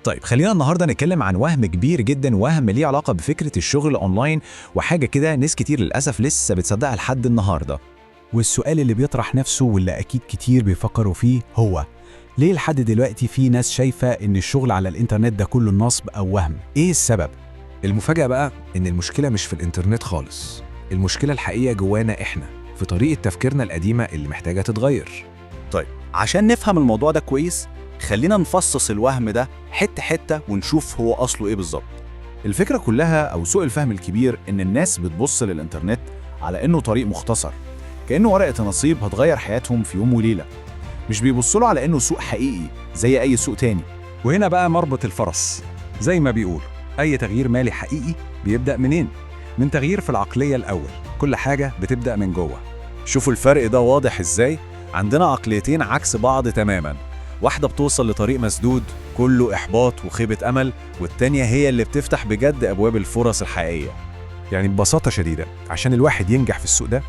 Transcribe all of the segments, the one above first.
طيب خلينا النهارده نتكلم عن وهم كبير جدا، وهم ليه علاقه بفكره الشغل اونلاين، وحاجه كده ناس كتير للاسف لسه بتصدقها لحد النهارده. والسؤال اللي بيطرح نفسه واللي أكيد كتير بيفكروا فيه هو ليه لحد دلوقتي في ناس شايفة إن الشغل على الإنترنت ده كله نصب أو وهم؟ إيه السبب؟ المفاجأة بقى إن المشكلة مش في الإنترنت خالص، المشكلة الحقيقية جوانا إحنا، في طريقة تفكيرنا القديمة اللي محتاجة تتغير. طيب عشان نفهم الموضوع ده كويس خلينا نفصص الوهم ده حتة حتة ونشوف هو أصله إيه بالظبط. الفكرة كلها أو سوء الفهم الكبير إن الناس بتبص للإنترنت على إنه طريق مختصر، كأنه ورقة نصيب هتغير حياتهم في يوم وليلة. مش بيبصوا له على إنه سوق حقيقي زي أي سوق تاني. وهنا بقى مربط الفرس، زي ما بيقول أي تغيير مالي حقيقي بيبدأ منين؟ من تغيير في العقلية الأول. كل حاجة بتبدأ من جوه. شوفوا الفرق ده واضح إزاي؟ عندنا عقليتين عكس بعض تماماً، واحدة بتوصل لطريق مسدود كله إحباط وخيبة أمل، والتانية هي اللي بتفتح بجد أبواب الفرص الحقيقية. يعني ببساطة شديدة عشان الواحد ينجح في السوق ده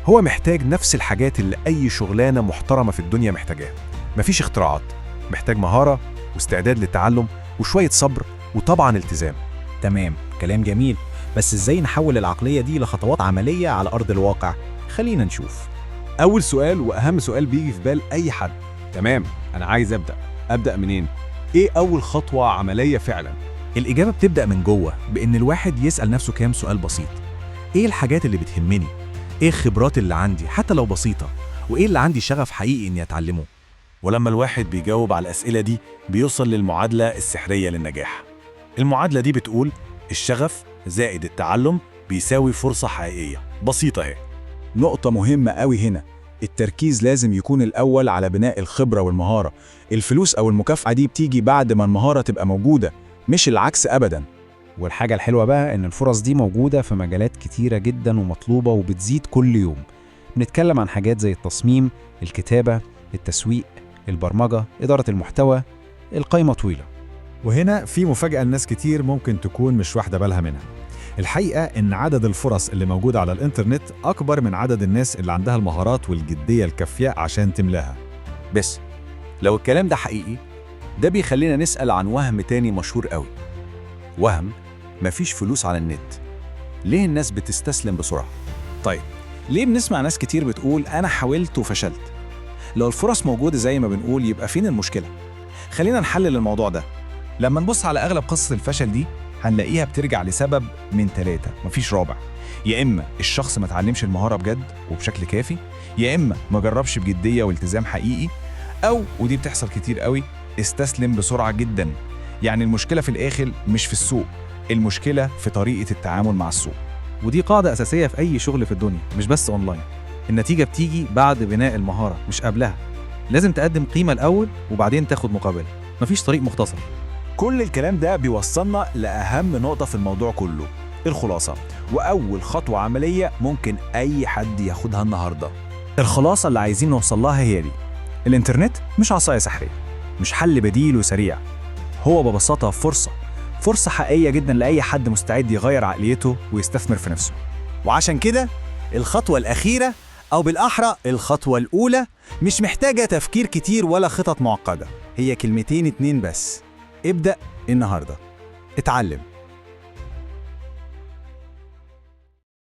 هو محتاج نفس الحاجات اللي أي شغلانة محترمة في الدنيا محتاجاها. مفيش اختراعات، محتاج مهارة واستعداد للتعلم وشوية صبر وطبعاً التزام. تمام، كلام جميل، بس إزاي نحول العقلية دي لخطوات عملية على أرض الواقع؟ خلينا نشوف. أول سؤال وأهم سؤال بيجي في بال أي حد، تمام أنا عايز أبدأ منين؟ إيه أول خطوة عملية فعلاً؟ الإجابة بتبدأ من جوه، بإن الواحد يسأل نفسه كام سؤال بسيط. إيه الحاجات اللي بتهمني؟ إيه الخبرات اللي عندي حتى لو بسيطة؟ وإيه اللي عندي شغف حقيقي إني أتعلمه؟ ولما الواحد بيجاوب على الأسئلة دي بيوصل للمعادلة السحرية للنجاح. المعادلة دي بتقول الشغف زائد التعلم بيساوي فرصة حقيقية. بسيطة اهي. نقطة مهمة قوي هنا، التركيز لازم يكون الأول على بناء الخبرة والمهارة. الفلوس أو المكافأة دي بتيجي بعد ما المهارة تبقى موجودة، مش العكس أبداً. والحاجة الحلوة بقى إن الفرص دي موجودة في مجالات كتيرة جدا ومطلوبة وبتزيد كل يوم. بنتكلم عن حاجات زي التصميم، الكتابة، التسويق، البرمجة، إدارة المحتوى، القايمة طويلة. وهنا في مفاجأة لناس كتير ممكن تكون مش واخدة بالها منها. الحقيقة إن عدد الفرص اللي موجودة على الإنترنت أكبر من عدد الناس اللي عندها المهارات والجدية الكافية عشان تملاها. بس لو الكلام ده حقيقي، ده بيخلينا نسأل عن وهم تاني مشهور قوي، وهم مفيش فلوس على النت. ليه الناس بتستسلم بسرعة؟ طيب ليه بنسمع ناس كتير بتقول أنا حاولت وفشلت؟ لو الفرص موجودة زي ما بنقول يبقى فين المشكلة؟ خلينا نحلل الموضوع ده. لما نبص على أغلب قصص الفشل دي هنلاقيها بترجع لسبب من 3، مفيش رابع. يا إما الشخص ما اتعلمش المهارة بجد وبشكل كافي، يا إما ما جربش بجدية والتزام حقيقي، أو ودي بتحصل كتير قوي استسلم بسرعة جدا. يعني المشكلة في الآخر مش في السوق، المشكلة في طريقة التعامل مع السوق. ودي قاعدة أساسية في أي شغل في الدنيا مش بس أونلاين. النتيجة بتيجي بعد بناء المهارة مش قبلها. لازم تقدم قيمة الأول وبعدين تاخد مقابل، مفيش طريق مختصر. كل الكلام ده بيوصلنا لأهم نقطة في الموضوع كله، الخلاصة، وأول خطوة عملية ممكن أي حد ياخدها النهاردة. الخلاصة اللي عايزين نوصل لها هي دي: الإنترنت مش عصاية سحرية، مش حل بديل وسريع، هو ببساطة فرصة حقيقية جدا لأي حد مستعد يغير عقليته ويستثمر في نفسه. وعشان كده الخطوة الأخيرة، أو بالأحرى الخطوة الأولى، مش محتاجة تفكير كتير ولا خطط معقدة، هي كلمتين 2 بس: ابدأ النهاردة. اتعلم.